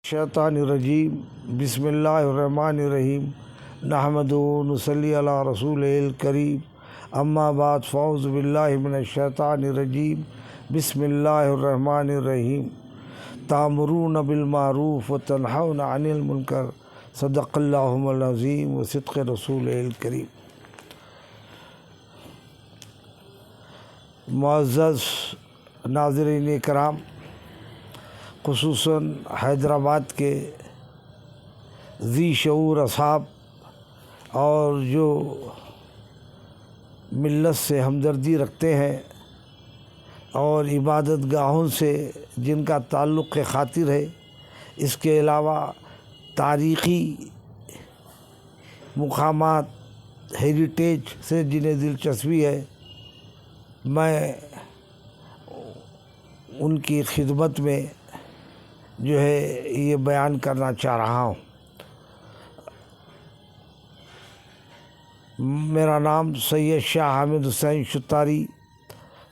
شیطان الرجیم بسم اللہ الرحمن الرحیم نحمدہ و نصلی علی رسول الکریم اما بعد فاعوذ باللہ من الشیطان الرجیم بسم اللہ الرحمن الرحیم تأمرون بالمعروف وتنہون عن المنکر صدق اللہ العظیم و صدق رسول الکریم۔ معزز ناظرین کرام، خصوصاً حیدرآباد کے ذی شعور اصحاب اور جو ملت سے ہمدردی رکھتے ہیں اور عبادت گاہوں سے جن کا تعلق خاطر ہے، اس کے علاوہ تاریخی مقامات ہیریٹیج سے جنہیں دلچسپی ہے، میں ان کی خدمت میں جو ہے یہ بیان کرنا چاہ رہا ہوں۔ میرا نام سید شاہ حامد حسین شتاری،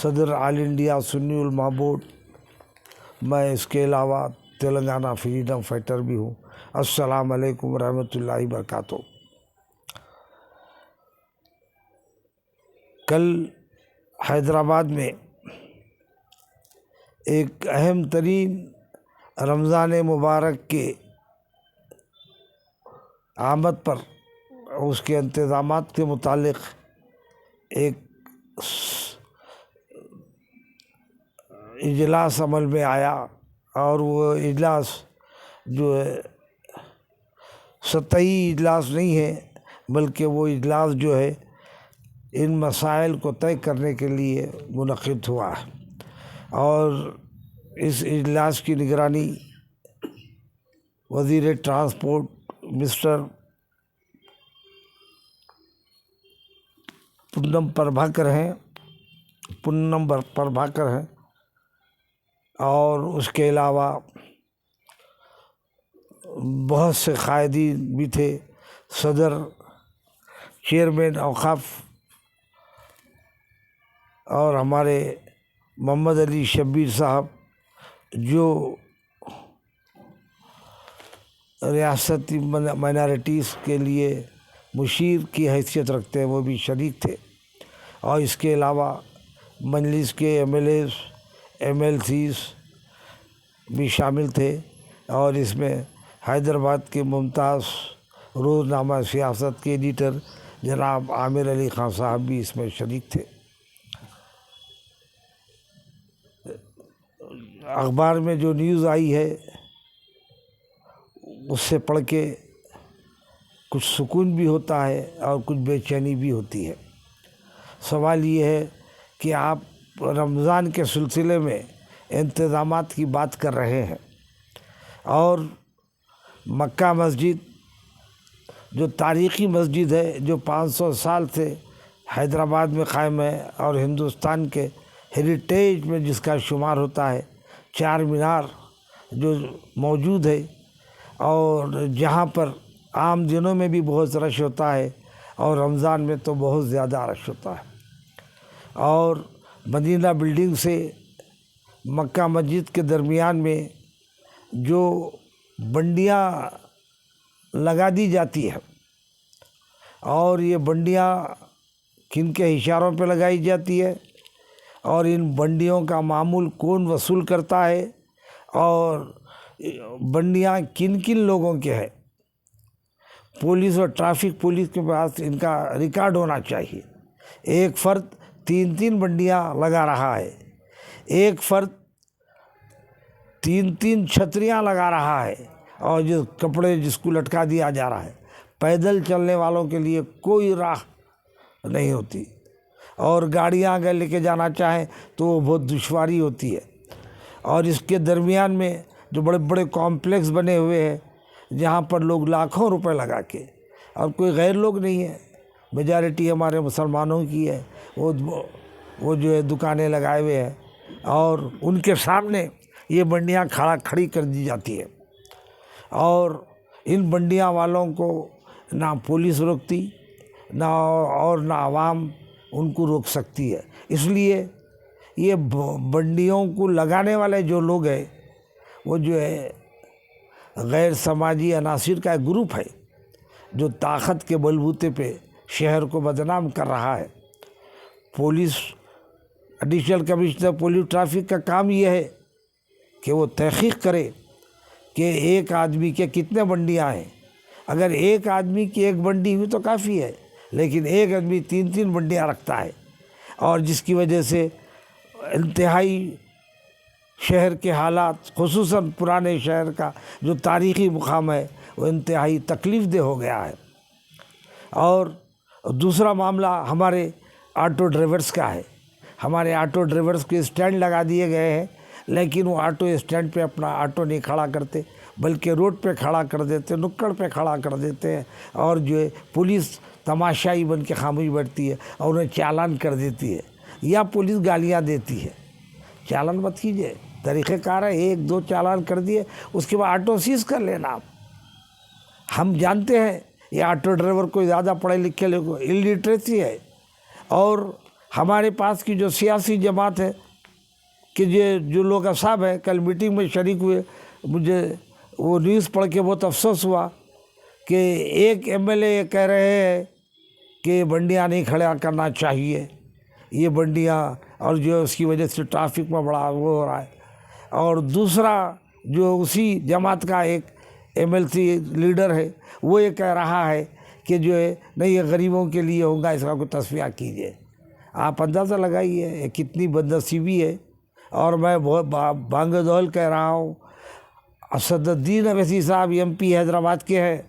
صدر آل انڈیا سنی علماء بورڈ، میں اس کے علاوہ تلنگانہ فریڈم فائٹر بھی ہوں۔ السلام علیکم ورحمۃ اللہ وبرکاتہ۔ کل حیدرآباد میں ایک اہم ترین رمضان مبارک کے آمد پر اس کے انتظامات کے متعلق ایک اجلاس عمل میں آیا، اور وہ اجلاس جو ہے سطحی اجلاس نہیں ہے، بلکہ وہ اجلاس جو ہے ان مسائل کو طے کرنے کے لیے منعقد ہوا ہے، اور اس اجلاس کی نگرانی وزیر ٹرانسپورٹ مسٹر پونم پربھاکر ہیں، اور اس کے علاوہ بہت سے قائدین بھی تھے۔ صدر چیئرمین اوقاف اور ہمارے محمد علی شبیر صاحب، جو ریاستی مائنارٹیز کے لیے مشیر کی حیثیت رکھتے ہیں، وہ بھی شریک تھے، اور اس کے علاوہ مجلس کے M L As M L Cs بھی شامل تھے، اور اس میں حیدرآباد کے ممتاز روزنامہ سیاست کے ایڈیٹر جناب عامر علی خان صاحب بھی اس میں شریک تھے۔ اخبار میں جو نیوز آئی ہے اس سے پڑھ کے کچھ سکون بھی ہوتا ہے اور کچھ بے چینی بھی ہوتی ہے۔ سوال یہ ہے کہ آپ رمضان کے سلسلے میں انتظامات کی بات کر رہے ہیں، اور مکہ مسجد جو تاریخی مسجد ہے، جو 500 سال سے حیدرآباد میں قائم ہے اور ہندوستان کے ہیریٹیج میں جس کا شمار ہوتا ہے، چار مینار جو موجود ہے، اور جہاں پر عام دنوں میں بھی بہت رش ہوتا ہے اور رمضان میں تو بہت زیادہ رش ہوتا ہے، اور مدینہ بلڈنگ سے مکہ مسجد کے درمیان میں جو بنڈیاں لگا دی جاتی ہے، اور یہ بنڈیاں کن کے اشاروں پہ لگائی جاتی ہے، اور ان بنڈیوں کا معمول کون وصول کرتا ہے، اور بنڈیاں کن کن لوگوں کے ہیں، پولیس اور ٹریفک پولیس کے پاس ان کا ریکارڈ ہونا چاہیے۔ ایک فرد 3 بنڈیاں لگا رہا ہے، ایک فرد 3 چھتریاں لگا رہا ہے، اور جو کپڑے جس کو لٹکا دیا جا رہا ہے، پیدل چلنے والوں کے لیے کوئی راہ نہیں ہوتی، اور گاڑیاں اگر لے کے جانا چاہیں تو وہ بہت دشواری ہوتی ہے، اور اس کے درمیان میں جو بڑے بڑے کمپلیکس بنے ہوئے ہیں، جہاں پر لوگ لاکھوں روپے لگا کے، اور کوئی غیر لوگ نہیں ہے، میجارٹی ہمارے مسلمانوں کی ہے، وہ جو ہے دکانیں لگائے ہوئے ہیں، اور ان کے سامنے یہ بنڈیاں کھڑی کر دی جاتی ہے، اور ان بنڈیاں والوں کو نہ پولیس روکتی، نہ عوام ان کو روک سکتی ہے۔ اس لیے یہ بنڈیوں کو لگانے والے جو لوگ ہیں، وہ جو ہے غیر سماجی عناصر کا ایک گروپ ہے جو طاقت کے بلبوتے پہ شہر کو بدنام کر رہا ہے۔ Police additional commissioner police traffic کا کام یہ ہے کہ وہ تحقیق کرے کہ ایک آدمی کے کتنے بنڈیاں ہیں۔ اگر ایک آدمی کی ایک بنڈی ہوئی تو کافی ہے، لیکن ایک آدمی 3 بنڈیاں رکھتا ہے، اور جس کی وجہ سے انتہائی شہر کے حالات، خصوصاً پرانے شہر کا جو تاریخی مقام ہے، وہ انتہائی تکلیف دہ ہو گیا ہے۔ اور دوسرا معاملہ ہمارے آٹو ڈرائیورس کا ہے۔ ہمارے آٹو ڈرائیورس کے اسٹینڈ لگا دیے گئے ہیں، لیکن وہ آٹو اسٹینڈ پہ اپنا آٹو نہیں کھڑا کرتے، بلکہ روڈ پہ کھڑا کر دیتے، نکڑ پہ کھڑا کر دیتے ہیں، اور جو ہے پولیس تماشائی بن کے خاموش بیٹھتی ہے اور انہیں چالان کر دیتی ہے، یا پولیس گالیاں دیتی ہے۔ چالان مت کیجیے، طریقہ کار ہے 1-2 چالان کر دیے، اس کے بعد آٹو سیز کر لینا۔ آپ ہم جانتے ہیں یہ آٹو ڈرائیور کوئی زیادہ پڑھے لکھے لوگ الٹریسی ہے، اور ہمارے پاس کی جو سیاسی جماعت ہے کہ جو لوگ اصحاب ہیں، کل میٹنگ میں شریک ہوئے، مجھے وہ نیوز پڑھ کے بہت افسوس ہوا کہ ایک MLA یہ کہہ رہے ہیں کہ بنڈیاں نہیں کھڑا کرنا چاہیے، یہ بنڈیاں، اور جو اس کی وجہ سے ٹریفک میں بڑا وہ ہو رہا ہے، اور دوسرا جو اسی جماعت کا ایک MLC لیڈر ہے وہ یہ کہہ رہا ہے کہ جو ہے نہیں یہ غریبوں کے لیے ہوگا، اس کا کوئی تصفیہ کیجیے۔ آپ اندازہ لگائیے یہ کتنی بدنصیبی ہے۔ اور میں بہت بانگدول کہہ رہا ہوں، اسد الدین اویسی صاحب MP حیدرآباد کے ہیں،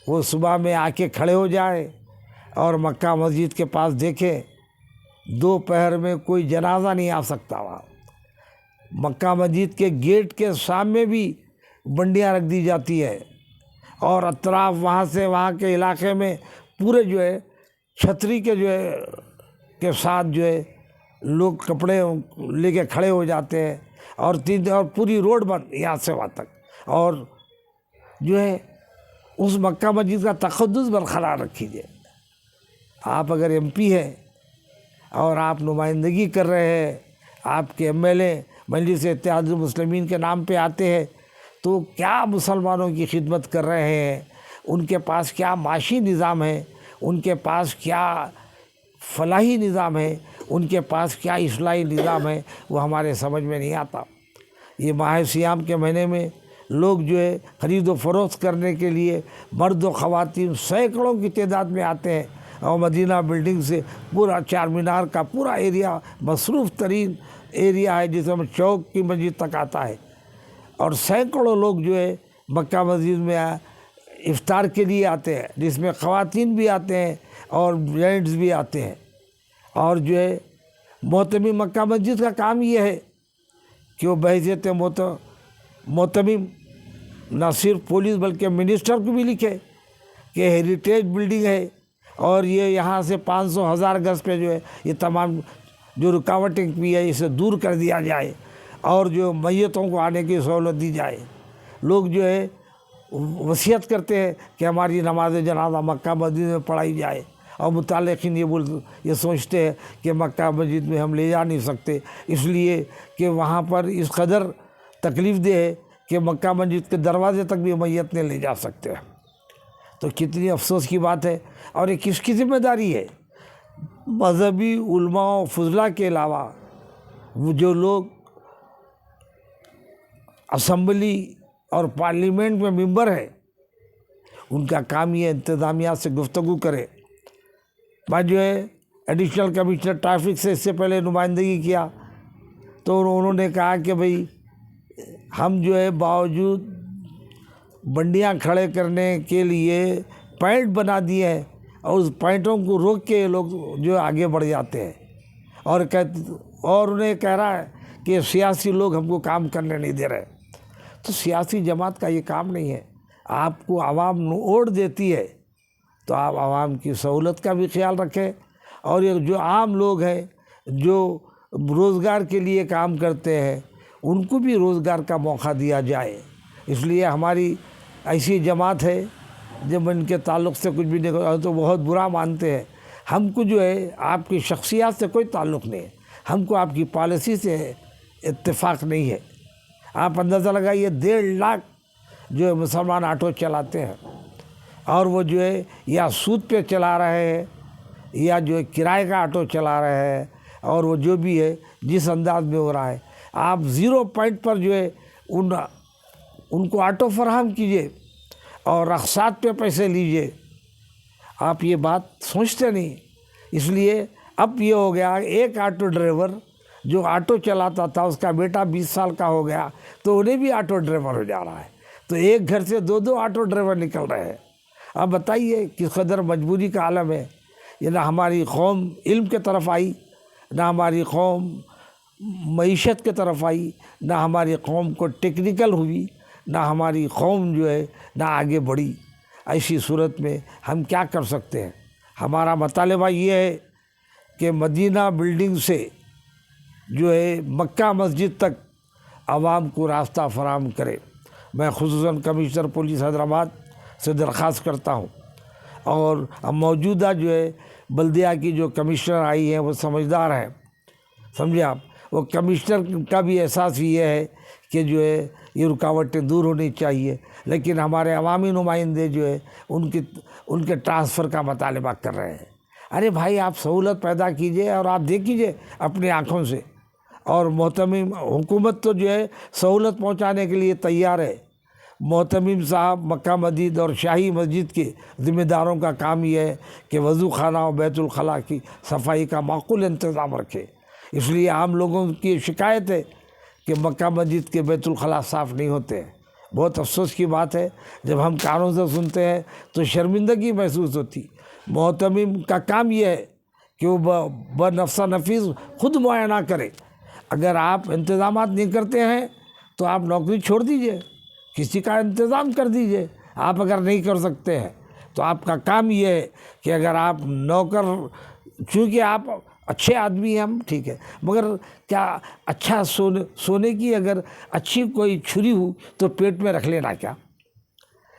وہ صبح میں آ کے کھڑے ہو جائے اور مکہ مسجد کے پاس دیکھے، دوپہر میں کوئی جنازہ نہیں آ سکتا وہاں۔ مکہ مسجد کے گیٹ کے سامنے بھی بنڈیاں رکھ دی جاتی ہے، اور اطراف وہاں سے وہاں کے علاقے میں پورے جو ہے چھتری کے جو ہے کے ساتھ جو ہے لوگ کپڑے لے کے کھڑے ہو جاتے ہیں، اور اور پوری روڈ بند یہاں سے وہاں تک، اور جو ہے اس مکہ مسجد کا تقدس برقرار رکھیے۔ آپ اگر MP ہیں اور آپ نمائندگی کر رہے ہیں، آپ کے MLA مجلس اتحاد المسلمین کے نام پہ آتے ہیں، تو کیا مسلمانوں کی خدمت کر رہے ہیں؟ ان کے پاس کیا معاشی نظام ہے؟ ان کے پاس کیا فلاحی نظام ہے؟ ان کے پاس کیا اصلاحی نظام ہے؟ وہ ہمارے سمجھ میں نہیں آتا۔ یہ ماہ سیام کے مہینے میں لوگ جو ہے خرید و فروخت کرنے کے لیے مرد و خواتین سینکڑوں کی تعداد میں آتے ہیں، اور مدینہ بلڈنگ سے پورا چار مینار کا پورا ایریا مصروف ترین ایریا ہے، جس میں چوک کی مسجد تک آتا ہے، اور سینکڑوں لوگ جو ہے مکہ مسجد میں افطار کے لیے آتے ہیں، جس میں خواتین بھی آتے ہیں اور جینٹس بھی آتے ہیں۔ اور جو ہے محتمم مکہ مسجد کا کام یہ ہے کہ وہ بحیثیت محتمم نہ صرف پولیس بلکہ منسٹر کو بھی لکھے کہ ہیریٹیج بلڈنگ ہے، اور یہ یہاں سے 500,000 گز پہ جو ہے یہ تمام جو رکاوٹیں بھی ہے اسے دور کر دیا جائے، اور جو میتوں کو آنے کی سہولت دی جائے۔ لوگ جو ہے وصیت کرتے ہیں کہ ہماری نماز جنازہ مکہ مسجد میں پڑھائی جائے، اور متعلقین یہ سوچتے ہیں کہ مکہ مسجد میں ہم لے جا نہیں سکتے، اس لیے کہ وہاں پر اس قدر تکلیف دہ ہے کہ مکہ مسجد کے دروازے تک بھی میت نہیں لے جا سکتے۔ تو کتنی افسوس کی بات ہے، اور یہ کس کی ذمہ داری ہے؟ مذہبی علماء و فضلاء کے علاوہ وہ جو لوگ اسمبلی اور پارلیمنٹ میں ممبر ہے، ان کا کام یہ انتظامیہ سے گفتگو کرے۔ میں جو ہے ایڈیشنل کمشنر ٹریفک سے اس سے پہلے نمائندگی کیا، تو انہوں نے کہا کہ بھئی ہم جو ہے باوجود بنڈیاں کھڑے کرنے کے لیے پوائنٹ بنا دیے ہیں، اور اس پوائنٹوں کو روک کے لوگ جو آگے بڑھ جاتے ہیں، اور انہیں کہہ رہا ہے کہ سیاسی لوگ ہم کو کام کرنے نہیں دے رہے۔ تو سیاسی جماعت کا یہ کام نہیں ہے۔ آپ کو عوام ووٹ دیتی ہے تو آپ عوام کی سہولت کا بھی خیال رکھیں، اور یہ جو عام لوگ ہیں جو روزگار کے لیے کام کرتے ہیں ان کو بھی روزگار کا موقع دیا جائے۔ اس لیے ہماری ایسی جماعت ہے جب ان کے تعلق سے کچھ بھی نہیں تو بہت برا مانتے ہیں۔ ہم کو جو ہے آپ کی شخصیات سے کوئی تعلق نہیں ہے، ہم کو آپ کی پالیسی سے اتفاق نہیں ہے۔ آپ اندازہ لگائیے 1.5 لاکھ جو ہے مسلمان آٹو چلاتے ہیں، اور وہ جو ہے یا سود پہ چلا رہے ہیں یا جو ہے کرائے کا آٹو چلا رہے ہیں، اور وہ جو بھی ہے جس انداز میں ہو رہا ہے، آپ 0 پوائنٹ پر جو ہے ان کو آٹو فراہم کیجیے اور رخصات پہ پیسے لیجیے۔ آپ یہ بات سوچتے نہیں، اس لیے اب یہ ہو گیا ایک آٹو ڈرائیور جو آٹو چلاتا تھا اس کا بیٹا 20 سال کا ہو گیا تو انہیں بھی آٹو ڈرائیور ہو جا رہا ہے، تو ایک گھر سے 2 آٹو ڈرائیور نکل رہے ہیں۔ اب بتائیے کس قدر مجبوری کا عالم ہے۔ یہ نہ ہماری قوم علم کے طرف آئی، نہ ہماری قوم معیشت کے طرف آئی، نہ ہماری قوم کو ٹیکنیکل ہوئی، نہ ہماری قوم جو ہے نہ آگے بڑھی۔ ایسی صورت میں ہم کیا کر سکتے ہیں؟ ہمارا مطالبہ یہ ہے کہ مدینہ بلڈنگ سے جو ہے مکہ مسجد تک عوام کو راستہ فراہم کرے۔ میں خصوصاً کمشنر پولیس حیدرآباد سے درخواست کرتا ہوں، اور اب موجودہ جو ہے بلدیہ کی جو کمشنر آئی ہیں وہ سمجھدار ہیں، سمجھے آپ، وہ کمشنر کا بھی احساس یہ ہے کہ جو ہے یہ رکاوٹیں دور ہونی چاہیے، لیکن ہمارے عوامی نمائندے جو ہے ان کے ٹرانسفر کا مطالبہ کر رہے ہیں۔ ارے بھائی آپ سہولت پیدا کیجئے اور آپ دیکھیے اپنی آنکھوں سے، اور محتمم حکومت تو جو ہے سہولت پہنچانے کے لیے تیار ہے۔ محتمم صاحب مکہ مسجد اور شاہی مسجد کے ذمہ داروں کا کام یہ ہے کہ وضو خانہ اور بیت الخلاء کی صفائی کا معقول انتظام رکھے۔ اس لیے عام لوگوں کی شکایت ہے کہ مکہ مسجد کے بیت الخلاء صاف نہیں ہوتے ہیں۔ بہت افسوس کی بات ہے، جب ہم کانوں سے سنتے ہیں تو شرمندگی محسوس ہوتی۔ محتمم کا کام یہ ہے کہ وہ بنفس نفیس خود معائنہ کرے۔ اگر آپ انتظامات نہیں کرتے ہیں تو آپ نوکری چھوڑ دیجئے، کسی کا انتظام کر دیجئے۔ آپ اگر نہیں کر سکتے ہیں تو آپ کا کام یہ ہے کہ اگر آپ نوکر، چونکہ آپ اچھے آدمی ہیں ہم، ٹھیک ہے، مگر کیا اچھا سونے کی اگر اچھی کوئی چھری ہو تو پیٹ میں رکھ لینا کیا؟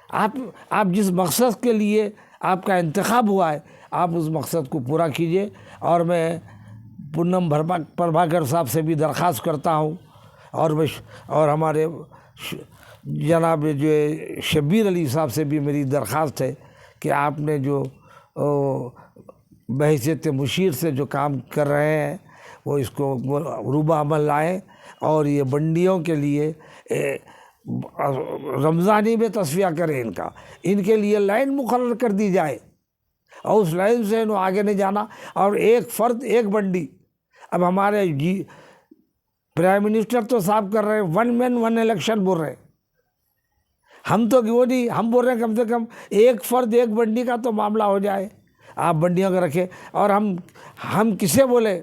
آپ جس مقصد کے لیے آپ کا انتخاب ہوا ہے آپ اس مقصد کو پورا کیجئے۔ اور میں پونم پربھاکر صاحب سے بھی درخواست کرتا ہوں، اور ہمارے جناب جو شبیر علی صاحب سے بھی میری درخواست ہے کہ آپ نے جو بحیثیت مشیر سے جو کام کر رہے ہیں وہ اس کو روبہ عمل لائیں، اور یہ منڈیوں کے لیے رمضانی میں تصفیہ کریں ان کے لیے لائن مقرر کر دی جائے، اور اس لائن سے انہوں آگے نہیں جانا، اور ایک فرد ایک منڈی۔ اب ہمارے پرائم منسٹر تو صاحب کر رہے ہیں 1 مین 1 الیکشن بول رہے ہیں، ہم تو وہ نہیں، ہم بول رہے ہیں کم سے کم ایک فرد ایک منڈی کا تو معاملہ ہو جائے۔ آپ منڈیوں کو رکھیں، اور ہم کسے بولے،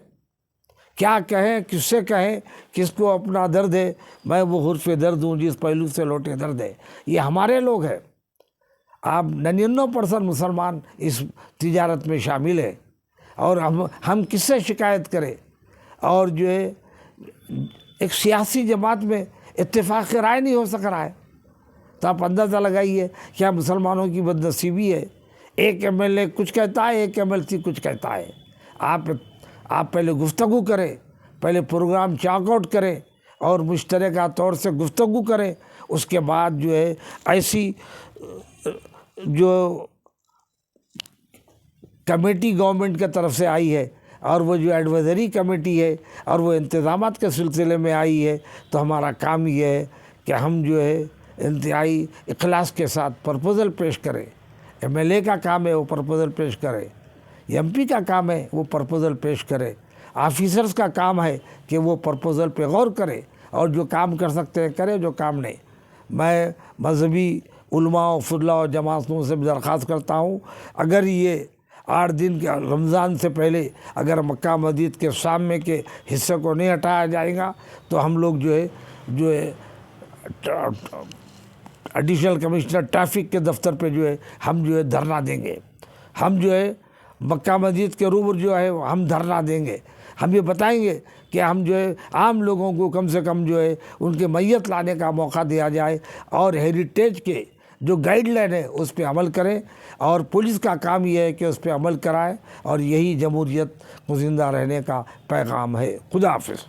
کیا کہیں، کس سے کہیں، کس کو اپنا درد ہے، میں وہ حرف درد ہوں جس پہلو سے لوٹے درد ہے، یہ ہمارے لوگ ہیں۔ آپ 99% مسلمان اس تجارت میں شامل ہے، اور ہم کس سے شکایت کریں؟ اور جو ہے ایک سیاسی جماعت میں اتفاق رائے نہیں ہو سک رہا ہے، تو آپ اندازہ لگائیے کیا مسلمانوں کی بد نصیبی ہے۔ ایک MLA کچھ کہتا ہے، ایک MLC کچھ کہتا ہے۔ آپ پہلے گفتگو کریں، پہلے پروگرام چاک آؤٹ کریں اور مشترکہ طور سے گفتگو کریں، اس کے بعد جو ہے ایسی جو کمیٹی گورنمنٹ کی طرف سے آئی ہے، اور وہ جو ایڈوائزری کمیٹی ہے اور وہ انتظامات کے سلسلے میں آئی ہے، تو ہمارا کام یہ ہے کہ ہم جو ہے انتہائی اخلاص کے ساتھ پرپوزل پیش کریں۔ MLA کا کام ہے وہ پرپوزل پیش کرے، MP کا کام ہے وہ پرپوزل پیش کرے، آفیسرز کا کام ہے کہ وہ پرپوزل پہ غور کرے، اور جو کام کر سکتے ہیں کرے، جو کام نہیں۔ میں مذہبی علماء و فضلاء و جماعتوں سے بھی درخواست کرتا ہوں، اگر یہ 8 دن کے رمضان سے پہلے اگر مکہ مسجد کے سامنے کے حصے کو نہیں ہٹایا جائے گا تو ہم لوگ جو ہے ایڈیشنل کمشنر ٹریفک کے دفتر پہ جو ہے ہم جو ہے دھرنا دیں گے۔ ہم جو ہے مکہ مسجد کے روبرو جو ہے ہم دھرنا دیں گے۔ ہم یہ بتائیں گے کہ ہم جو ہے عام لوگوں کو کم سے کم جو ہے ان کے میت لانے کا موقع دیا جائے، اور ہیریٹیج کے جو گائیڈ لائن ہے اس پہ عمل کریں، اور پولیس کا کام یہ ہے کہ اس پہ عمل کرائے، اور یہی جمہوریت کو زندہ رہنے کا پیغام ہے۔ خدا حافظ۔